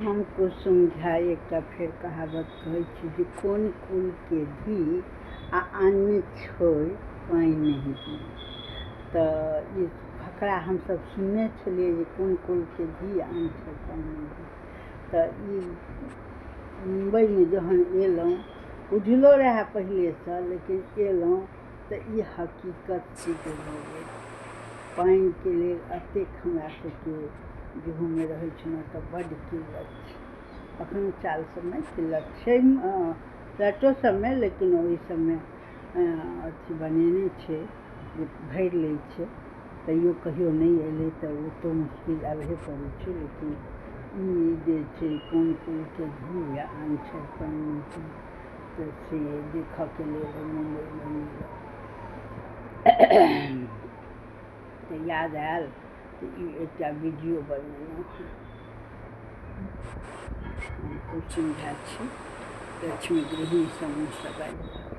हमको समझा एक फेर कहावत कहै छी जे कोन कुल के धी आ आन छोड़ पानि नहीं दी। तो ये फकरा हम सब सुनने छलिए जे कोन कुल के धी आन छोड़ पानि नहीं दी। तो ये मुंबई में जहन एलहुँ बुझलो रहे पहले से, लेकिन एलहुँ तो ये हकीकत सिद्ध भऽ गेल। पानि के लेल अतेक हमरा सबके गेहूँमे रहै छलहुँ तऽ बड्ड किल्लत छै। अखनो चाल सबमे किल्लत छै, फ्लैटो सबमे, लेकिन ओहि सबमे अथी बनेने छै जे भरि लै छै। तैयो कहियो नहि एलै तऽ ओतो मुश्किल आबहे पड़ै छै। लेकिन ई जे छै कोन कुलके धी आ आन छोड़ पानि नहीं दी, तऽ से देखऽके लेल मुम्बइमे मिलल तऽ याद आयल तऽ ई एकटा वीडियो बनेलहुँ हँ। हम कुसुम झा छी, लक्ष्मी गृहिणी समूहसँ बाजि रहल छी।